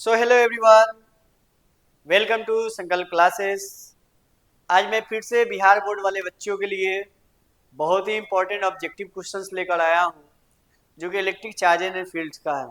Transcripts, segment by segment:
So hello everyone, welcome to Sankalp Classes. आज मैं फिर से बिहार बोर्ड वाले बच्चों के लिए बहुत ही इंपॉर्टेंट ऑब्जेक्टिव क्वेश्चंस लेकर आया हूँ, जो कि इलेक्ट्रिक चार्जेस एंड फील्ड्स का है।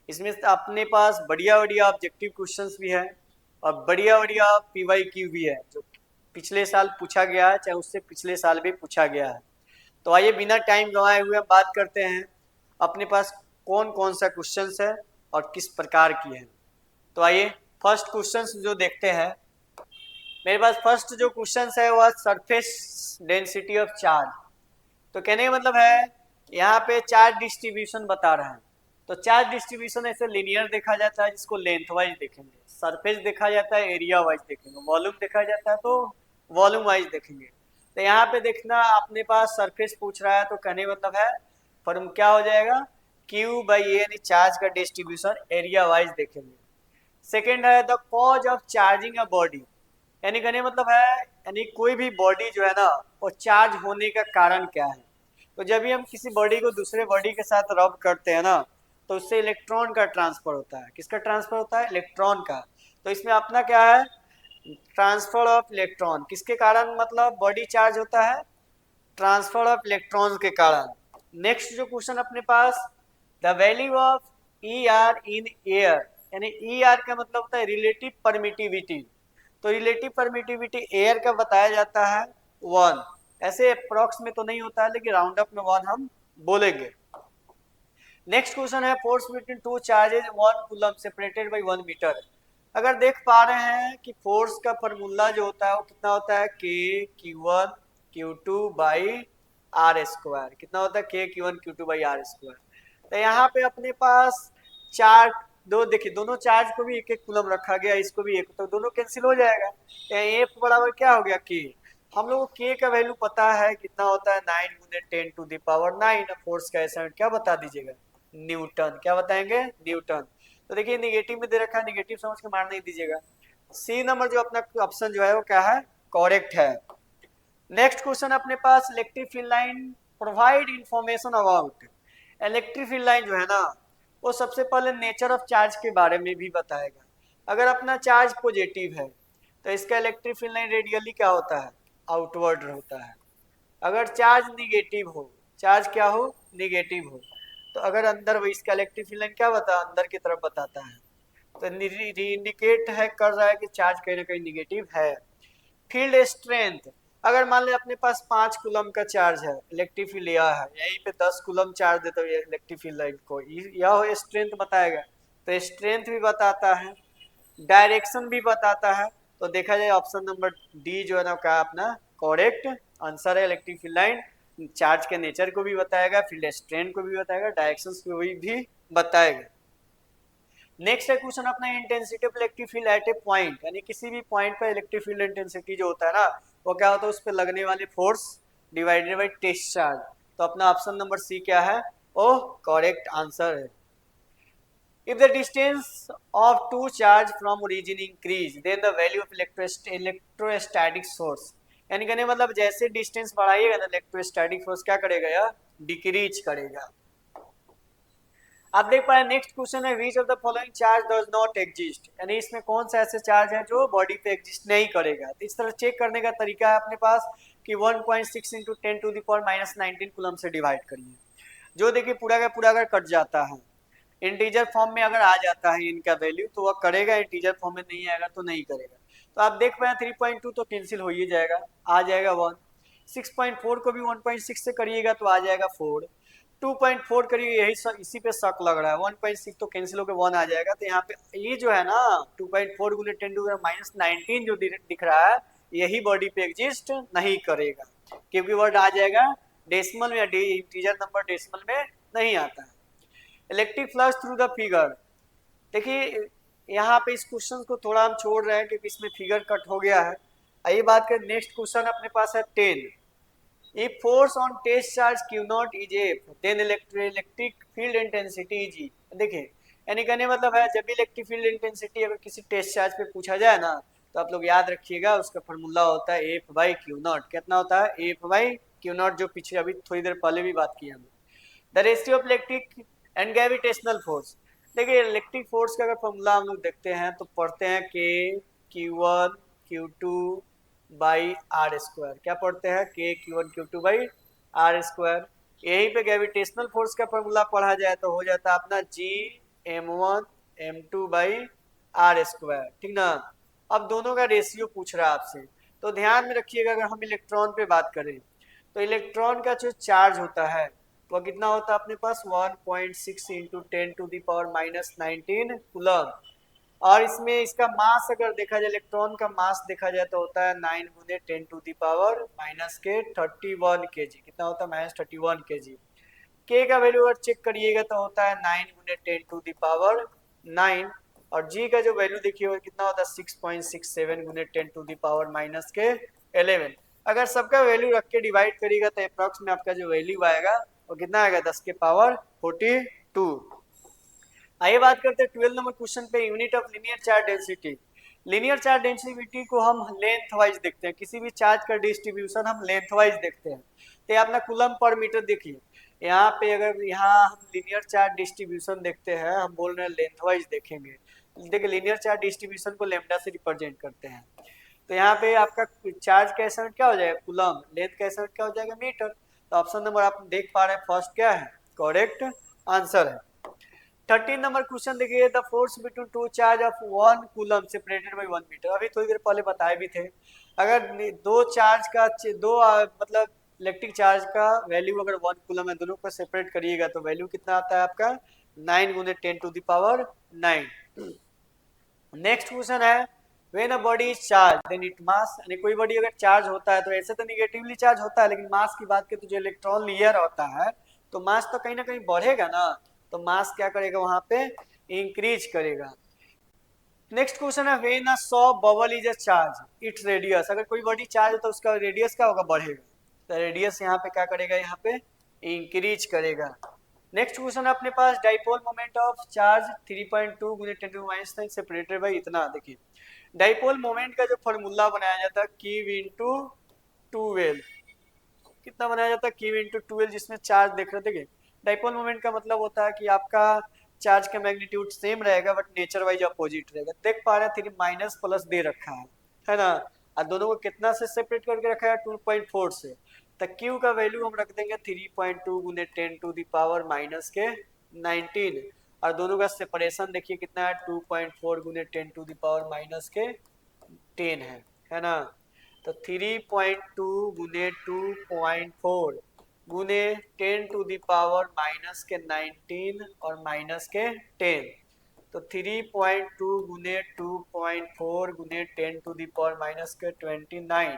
इसमें अपने पास बढ़िया बढ़िया ऑब्जेक्टिव क्वेश्चंस भी है और बढ़िया बढ़िया PYQ भी है, जो पिछले साल पूछा गया है, चाहे उससे पिछले साल भी पूछा गया है। तो आइए बिना टाइम गंवाए हुए हम बात करते हैं अपने पास कौन कौन सा क्वेश्चंस है और किस प्रकार की है। तो आइए फर्स्ट क्वेश्चन जो देखते हैं। मेरे पास फर्स्ट जो क्वेश्चन है वह सरफेस डेंसिटी ऑफ चार्ज। तो कहने का मतलब है यहाँ पे चार्ज डिस्ट्रीब्यूशन बता रहा है। तो चार्ज डिस्ट्रीब्यूशन ऐसे लिनियर देखा जाता है, जिसको लेंथ वाइज देखेंगे। सरफेस देखा जाता है एरिया वाइज देखेंगे। वॉल्यूम देखा जाता है तो वॉल्यूम वाइज देखेंगे। तो यहाँ पे देखना अपने पास सरफेस पूछ रहा है, तो कहने का मतलब है फॉर्म क्या हो जाएगा, Q/A, यानी चार्ज का डिस्ट्रीब्यूशन एरिया वाइज देखेंगे। सेकेंड है the cause of charging a body, यानी कहने मतलब है यानी कोई भी बॉडी जो है ना वो चार्ज होने का कारण क्या है। तो जब भी हम किसी बॉडी को दूसरे बॉडी के साथ रब करते हैं ना, तो उससे इलेक्ट्रॉन का ट्रांसफर होता है। किसका ट्रांसफर होता है? इलेक्ट्रॉन का। तो इसमें अपना क्या है, ट्रांसफर ऑफ इलेक्ट्रॉन। किसके कारण मतलब बॉडी चार्ज होता है? ट्रांसफर ऑफ इलेक्ट्रॉन के कारण। नेक्स्ट जो क्वेश्चन अपने पास, the value of ER in air, यानी ER का मतलब होता है रिलेटिव परमिटिविटी। तो रिलेटिव परमिटिविटी एयर का बताया जाता है 1। ऐसे अप्रोक्स में तो नहीं होता है, लेकिन राउंड अप में 1 हम बोलेंगे। नेक्स्ट क्वेश्चन है force between two charges 1 coulomb separated by 1 metre. अगर देख पा रहे हैं कि फोर्स का फॉर्मूला जो होता है वो कितना होता है, K/Q1/Q2/R²। कितना होता है? K/Q1/Q2/R²। तो यहाँ पे अपने पास चार दो देखिए, दोनों चार्ज को भी एक एक कूलम रखा गया, इसको भी एक, तो दोनों कैंसिल हो जाएगा। F बराबर क्या हो गया, K। हम लोग को K का वैल्यू पता है कितना होता है, 9 × 10⁹ फोर्स का ऐसा क्या बता दीजिएगा, न्यूटन। क्या बताएंगे? न्यूटन। तो देखिए निगेटिव में दे रखा है, निगेटिव समझ के मार नहीं दीजिएगा। सी नंबर जो अपना ऑप्शन जो है वो क्या है, करेक्ट है। नेक्स्ट क्वेश्चन अपने पास, electric field line provide information about. Electric field line जो है ना वो सबसे पहले नेचर ऑफ चार्ज के बारे में भी बताएगा। अगर अपना चार्ज पॉजिटिव है तो इसका इलेक्ट्रिक फील्ड लाइन रेडियली क्या होता है, आउटवर्ड होता है। अगर चार्ज निगेटिव हो, चार्ज क्या हो, निगेटिव हो, तो अगर अंदर वो इसका इलेक्ट्रिक फील्ड लाइन क्या बता, अंदर की तरफ बताता है। तो इंडिकेट है कर रहा है कि चार्ज कहीं ना कहीं निगेटिव है। फील्ड स्ट्रेंथ, अगर मान ले अपने पास 5 कूलम का चार्ज है, इलेक्ट्रिक फील्ड यह है, यहीं पे 10 कूलम चार्ज देता है इलेक्ट्रिक फील्ड लाइन को, यह स्ट्रेंथ बताएगा। तो स्ट्रेंथ भी बताता है, डायरेक्शन भी बताता है। तो देखा जाए ऑप्शन नंबर डी जो है ना क्या अपना करेक्ट आंसर है। इलेक्ट्रिक फील्ड लाइन चार्ज के नेचर को भी बताएगा, फील्ड स्ट्रेंथ को भी बताएगा, डायरेक्शंस को भी बताएगा। नेक्स्ट है क्वेश्चन अपना, intensity of electric field at A point, यानी किसी भी पॉइंट पर इलेक्ट्रिक फील्ड इंटेंसिटी जो होता है ना वो क्या होता है, उस पर लगने वाले force divided by test charge. तो अपना ऑप्शन नंबर सी क्या है, ओ करेक्ट आंसर है। If the distance of two charge from origin increase, then the value of electrostatic force, यानी कहने मतलब जैसे डिस्टेंस बढ़ाइएगा ना इलेक्ट्रोस्टैटिक फोर्स क्या करेगा, या डिक्रीज करेगा। आप देख पाए नेक्स्ट क्वेश्चन है, which of the following charge does not exist, यानी इसमें कौन सा ऐसे चार्ज है जो बॉडी पे एग्जिस्ट नहीं करेगा। तो इस तरह चेक करने का तरीका है अपने पास कि 1.6 × 10⁻⁻19 कूलम से डिवाइड करिए। जो देखिए पूरा का पूरा अगर कट जाता है, इंटीजर फॉर्म में अगर आ जाता है इनका वैल्यू तो वह करेगा, इंटीजर फॉर्म में नहीं आएगा तो नहीं करेगा। तो आप देख पाए 3.2 तो कैंसिल हो ही जाएगा, आ जाएगा 1। 6.4 को भी 1.6 से करिएगा तो आ जाएगा 4। 2.4 करिए, यही इसी पे शक लग रहा है, 1.6 तो कैंसिल होकर 1 आ जाएगा। तो यहाँ पे ये जो है ना 2.4 × 10⁻⁻19 जो दिख रहा है, यही बॉडी पे एग्जिस्ट नहीं करेगा, क्योंकि वर्ड आ जाएगा डेसिमल में, या इंटीजर नंबर डेसिमल में नहीं आता है। Electric flux through the figure, देखिए यहाँ पे इस क्वेश्चन को थोड़ा हम छोड़ रहे हैं क्योंकि इसमें फिगर कट हो गया है। आइए बात करें नेक्स्ट क्वेश्चन अपने पास है 10। If force on test charge Q0 is F, then electric field intensity is E। देखिए यानी कहने मतलब है जब भी इलेक्ट्रिक फील्ड इंटेंसिटी अगर किसी टेस्ट चार्ज पे पूछा जाए ना, तो आप लोग याद रखिएगा उसका फॉर्मूला होता है F/Q0। कितना होता है? F/Q0, जो पीछे अभी थोड़ी देर पहले भी बात की हमने। The ratio of electric and gravitational force, देखिए इलेक्ट्रिक फोर्स का अगर फॉर्मूला हम लोग देखते हैं तो पढ़ते हैं के Q1 Q2 by R square. क्या पढ़ते हैं? K Q1 Q2 by R square. यहीं पे ग्रेविटेशनल फोर्स का फॉर्मूला पढ़ा जाए तो हो जाता है अपना G m1 m2 by R square, ठीक ना। अब दोनों का रेशियो पूछ रहा है आपसे, तो ध्यान में रखिएगा अगर हम इलेक्ट्रॉन पे बात करें तो इलेक्ट्रॉन का जो चार्ज होता है वो कितना होता है अपने पास 1.6 इंटू 10⁻⁻19 कूलम। और इसमें इसका मास अगर देखा जाए, इलेक्ट्रॉन का मास देखा जाए तो होता है 9 गुने 10⁻⁻के 31 kg। कितना होता है? -31 kg। के का वैल्यू अगर चेक करिएगा तो होता है 9 गुने 10⁻9। और जी का जो वैल्यू देखिए कितना होता है 6.67 गुने 10⁻के 11। अगर सबका वैल्यू रख के डिवाइड करिएगा तो अप्रॉक्स में आपका जो वैल्यू आएगा वो कितना आएगा 10⁻42। आइए बात करते हैं 12 नंबर क्वेश्चन पे, unit of linear charge density. Linear charge density को हम लेंथ वाइज देखते हैं, किसी भी चार्ज का डिस्ट्रीब्यूशन हम लेंथ वाइज देखते हैं। तो ये अपना कूलम पर मीटर देखिए, यहाँ पे अगर यहाँ हम लीनियर चार्ज डिस्ट्रीब्यूशन देखते हैं, हम बोल रहे हैं लेंथ वाइज देखेंगे। देखिए लीनियर चार्ज डिस्ट्रीब्यूशन को लेमडा से रिप्रेजेंट करते हैं। तो यहाँ पे आपका चार्ज का एसएन क्या हो जाएगा कूलम, लेंथ का एसएन क्या हो जाएगा मीटर। तो ऑप्शन नंबर आप देख पा रहे हैं फर्स्ट क्या है, करेक्ट आंसर है। 13 नंबर क्वेश्चन देखिए, the force between two charge of 1 coulomb separated by 1 metre. अभी थोड़ी देर पहले बताए भी थे, अगर दो चार्ज का मतलब इलेक्ट्रिक चार्ज का वैल्यू अगर 1 कूलम है, दोनों को सेपरेट करिएगा तो वैल्यू कितना आता है आपका 9 गुने 10⁻9। नेक्स्ट क्वेश्चन है, when a body is charge then it mass. यानी कोई बॉडी अगर चार्ज होता है तो ऐसे तो निगेटिवली चार्ज होता है, लेकिन मास की बात करें तो जो इलेक्ट्रॉन लेयर होता है तो मास तो कहीं ना कहीं बढ़ेगा ना, तो मास क्या करेगा वहां पे इंक्रीज करेगा। नेक्स्ट क्वेश्चन है, when a soft bubble is a charge its radius. अगर कोई बॉडी चार्ज है तो उसका रेडियस क्या होगा, बढ़ेगा। तो रेडियस यहाँ पे क्या करेगा, यहाँ पे इंक्रीज करेगा। नेक्स्ट क्वेश्चन अपने पास, डाइपोल मोमेंट ऑफ चार्ज 3.2 गुने 10⁻⁹ सेपरेटेड बाय इतना। देखिए डाइपोल मोमेंट का जो फॉर्मूला बनाया जाता है Q इंटू 12, कितना बनाया जाता है Q इंटू 12, जिसमें चार्ज देख रहे थे। डाइपोल मोमेंट का मतलब होता है कि आपका चार्ज का मैग्नीट्यूड सेम रहेगा बट नेचर वाइज अपोजिट रहेगा। देख पा रहे हैं 3 माइनस प्लस दे रखा है ना। और दोनों को कितना से सेपरेट करके रखा है 2.4 से। तो Q का वैल्यू हम रख देंगे 3.2 गुने 10⁻⁻19। और दोनों का सेपरेशन देखिए कितना है 2.4 गुने 10⁻⁻10 है ना। तो 3.2 गुने 2.4 गुने 10⁻⁻19 और -10। तो 3.2 गुने 2.4 गुने 10⁻⁻29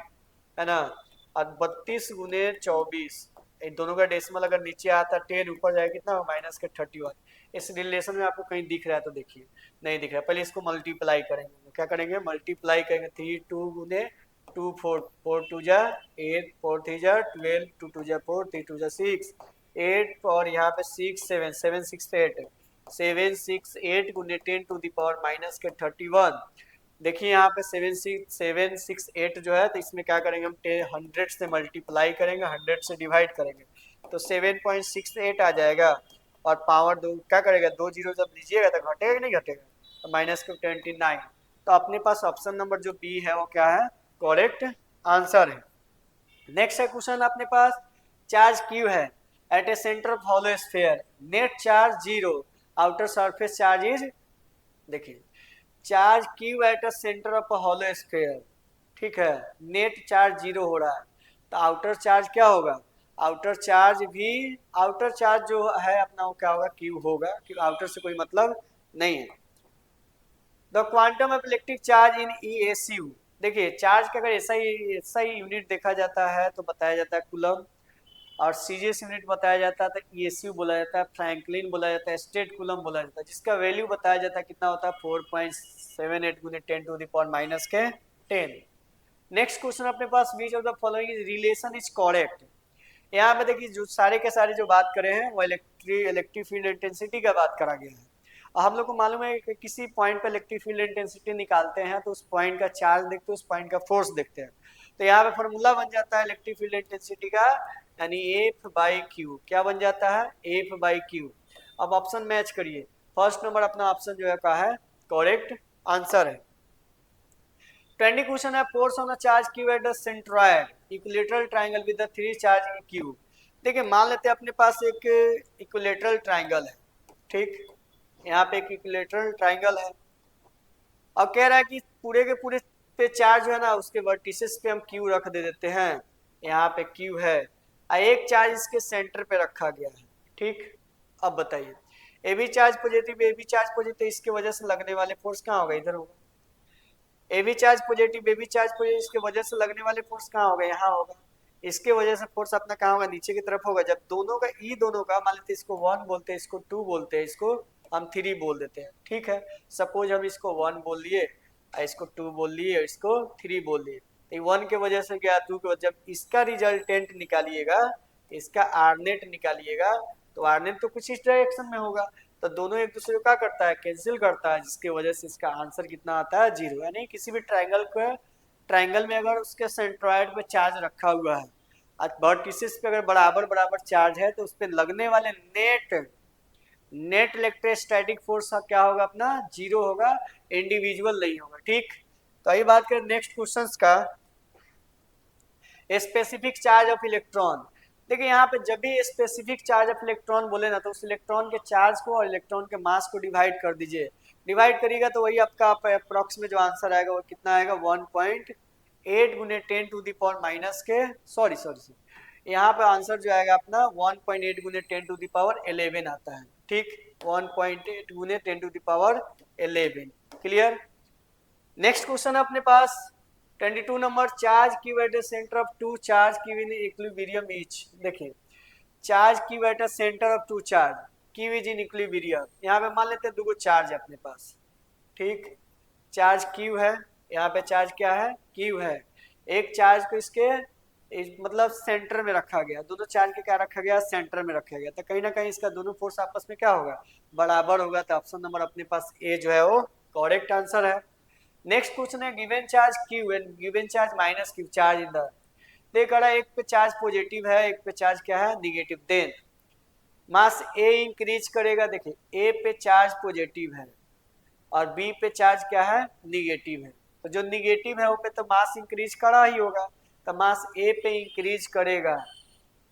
है ना। और 32 गुने 24, इन दोनों का डेसिमल अगर नीचे आता 10 ऊपर जाए कितना -31। इस रिलेशन में आपको कहीं दिख रहा है तो देखिए, नहीं दिख रहा, पहले इसको मल्टीप्लाई करेंगे। क्या करेंगे, मल्टीप्लाई करेंगे। 3 2 गुने 2 4 4 टू जा 8 4 3 जा 12 2 2 जा 4 3 2 जा 6 8 और यहाँ पे 6 7 7 6 8 7 6 8 गुने 10⁻⁻31। देखिए यहाँ पे 7 6 8 जो है, तो इसमें क्या करेंगे हम 100 से मल्टीप्लाई करेंगे, 100 से डिवाइड करेंगे तो 7.68 आ जाएगा। और पावर दो क्या करेगा, 2 जीरो जब लीजिएगा तो घटेगा कि नहीं घटेगा, तो -29। तो अपने पास ऑप्शन नंबर जो बी है वो क्या है, करेक्ट आंसर है। नेक्स्ट है क्वेश्चन अपने पास, चार्ज क्यू है at a centre of hollow sphere, net charge 0, outer surface charge is. देखिए charge Q at a centre of a hollow sphere, ठीक है, नेट चार्ज 0 हो रहा है, तो आउटर चार्ज क्या होगा, आउटर चार्ज भी, आउटर चार्ज जो है अपना वो क्या होगा, क्यू होगा, क्योंकि आउटर से कोई मतलब नहीं है। The quantum of electric charge in ESU। देखिए चार्ज का अगर ऐसा ही यूनिट देखा जाता है तो बताया जाता है कूलम, और सीजीएस यूनिट बताया जाता है तो ESU बोला जाता है, फ्रैंकलिन बोला जाता है, स्टेट कूलम बोला जाता है, जिसका वैल्यू बताया जाता है कितना होता है 4.78 गुने 10⁻⁻10। नेक्स्ट क्वेश्चन अपने पास, which of the following relation is correct. यहाँ पे देखिए जो सारे के सारे जो बात करे हैं वो इलेक्ट्रिक फील्ड इंटेंसिटी का बात करा गया है। और हम लोग को मालूम है कि किसी पॉइंट पर इलेक्ट्रिक फील्ड इंटेंसिटी निकालते हैं तो उस पॉइंट का चार्ज देखते हैं, उस पॉइंट का फोर्स देखते हैं। तो यहाँ पे फॉर्मूला बन जाता है इलेक्ट्रिक फील्ड इंटेंसिटी का, यानी F/Q। क्या बन जाता है, F/Q। अब ऑप्शन मैच करिए, फर्स्ट नंबर अपना ऑप्शन जो है का है करेक्ट आंसर है। 20 क्वेश्चन है, force on a charge Q at the centroid equilateral triangle with the 3 charge in Q. देखिए मान लेते हैं अपने पास एक इक्विलेटरल ट्रायंगल है, ठीक, यहाँ पे एक इक्विलेटरल ट्रायंगल है और कह रहा है कि पूरे के पूरे पे चार्ज जो है ना उसके वर्टिसेस पे हम क्यू रख दे देते हैं, यहाँ पे क्यू है और एक चार्ज इसके सेंटर पे रखा गया है, ठीक। अब बताइए A B charge positive, A B charge positive, इसके वजह से लगने वाले फोर्स कहाँ होगा, इधर होगा। A B charge positive, B charge positive, इसके वजह से लगने वाले फोर्स कहाँ होगा, यहाँ होगा। इसके वजह से फोर्स अपना कहाँ होगा, नीचे की तरफ होगा। जब दोनों का ई दोनों का मान लेते इसको 1 बोलते हैं, इसको 2 बोलते हैं, इसको हम 3 बोल देते हैं, ठीक है। सपोज हम इसको 1 बोल लिए, इसको 2 बोल लिए, इसको 3 बोल लिए, तो 1 के वजह से क्या 2 के वजह, जब इसका रिजल्टेंट निकालिएगा, इसका आरनेट निकालिएगा, तो आरनेट तो कुछ इस डायरेक्शन में होगा, तो दोनों एक दूसरे को क्या करता है, कैंसिल करता है, जिसके वजह से इसका आंसर कितना आता है 0। यानी किसी भी ट्रायंगल में अगर उसके सेंट्रॉयड पे चार्ज रखा हुआ है और वर्टिसेस पे अगर बराबर बराबर चार्ज है तो उस पर लगने वाले नेट इलेक्ट्रोस्टैटिक फोर्स क्या होगा, अपना 0 होगा, इंडिविजुअल नहीं होगा, ठीक। तो अभी बात करें नेक्स्ट क्वेश्चंस का, स्पेसिफिक चार्ज ऑफ इलेक्ट्रॉन। देखिए यहाँ पे जब भी स्पेसिफिक चार्ज ऑफ इलेक्ट्रॉन बोले ना तो उस इलेक्ट्रॉन के चार्ज को और इलेक्ट्रॉन के मास को डिवाइड कर दीजिए, डिवाइड करिएगा तो वही आपका अप्रॉक्स में जो आंसर आएगा वो कितना आएगा, 1.8 गुने 10 टू द पावर माइनस के सॉरी यहाँ पे आंसर जो आएगा अपना 1.8 गुने 10 टू द पावर 11 आता है, ठीक, 1.8 गुने 10 to the power 11। Clear. Next question है अपने पास 22 number, charge Q at the centre of 2 charge Q in equilibrium each. देखिए charge Q at the centre of 2 charge Q is in equilibrium. यहाँ पे मान लेते हैं 2 चार्ज है अपने पास, ठीक, चार्ज क्यू है, यहाँ पे चार्ज क्या है, क्यू है। एक चार्ज को इसके मतलब सेंटर में रखा गया, दोनों चार्ज के क्या रखा गया, सेंटर में रखा गया, तो कहीं ना कहीं इसका दोनों फोर्स आपस में क्या होगा, बराबर होगा। तो ऑप्शन नंबर अपने पास ए जो है वो करेक्ट आंसर है। नेक्स्ट क्वेश्चन है given charge Q and given charge minus Q charge in the, देख रहा है एक पे चार्ज पॉजिटिव है, एक पे चार्ज क्या है, निगेटिव। देन मास ए इंक्रीज करेगा, देखिए ए पे चार्ज पॉजिटिव है और बी पे चार्ज क्या है, निगेटिव है, तो जो निगेटिव है वो पे तो मास इंक्रीज करा ही होगा, तो मास ए पे इंक्रीज करेगा,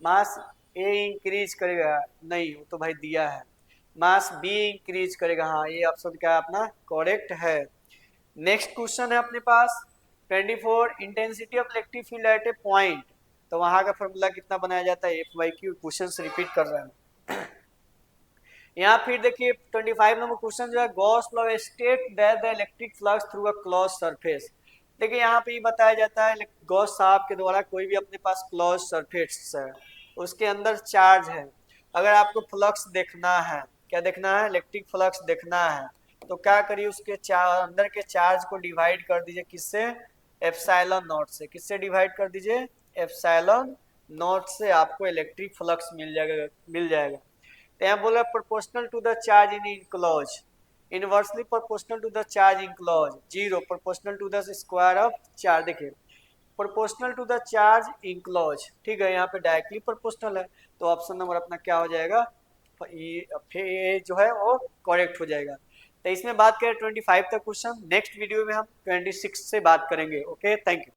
मास ए इंक्रीज करेगा, नहीं वो तो भाई दिया है, मास बी इंक्रीज करेगा, हाँ ये ऑप्शन क्या है अपना करेक्ट है। नेक्स्ट क्वेश्चन है अपने पास 24, intensity of electric field at A point, तो वहां का फॉर्मूला कितना बनाया जाता है, F/Q। क्वेश्चन रिपीट कर रहा है यहाँ फिर देखिए 25 नंबर क्वेश्चन जो है, Gauss law state that the electric flux through a close surface. देखिए यहाँ पे ये बताया जाता है गॉस साहब के द्वारा कोई भी अपने पास क्लोज सरफेस है, उसके अंदर चार्ज है, अगर आपको फ्लक्स देखना है, क्या देखना है, इलेक्ट्रिक फ्लक्स देखना है, तो क्या करिए उसके अंदर के चार्ज को डिवाइड कर दीजिए, किससे, एप्सिलॉन नॉट से। किससे डिवाइड कर दीजिए, एप्सिलॉन नॉट से, आपको इलेक्ट्रिक फ्लक्स मिल जाएगा। तो यहाँ बोला proportional to the charge in enclose, inversely proportional to the charge enclose, 0 proportional to the square of charge. देखिए proportional to the charge enclose, ठीक है, यहाँ पे डायरेक्टली प्रोपोर्शनल है, तो ऑप्शन नंबर अपना क्या हो जाएगा, ये जो है वो करेक्ट हो जाएगा। तो इसमें बात करें 25 तक क्वेश्चन, नेक्स्ट वीडियो में हम 26 से बात करेंगे। Okay, thank you.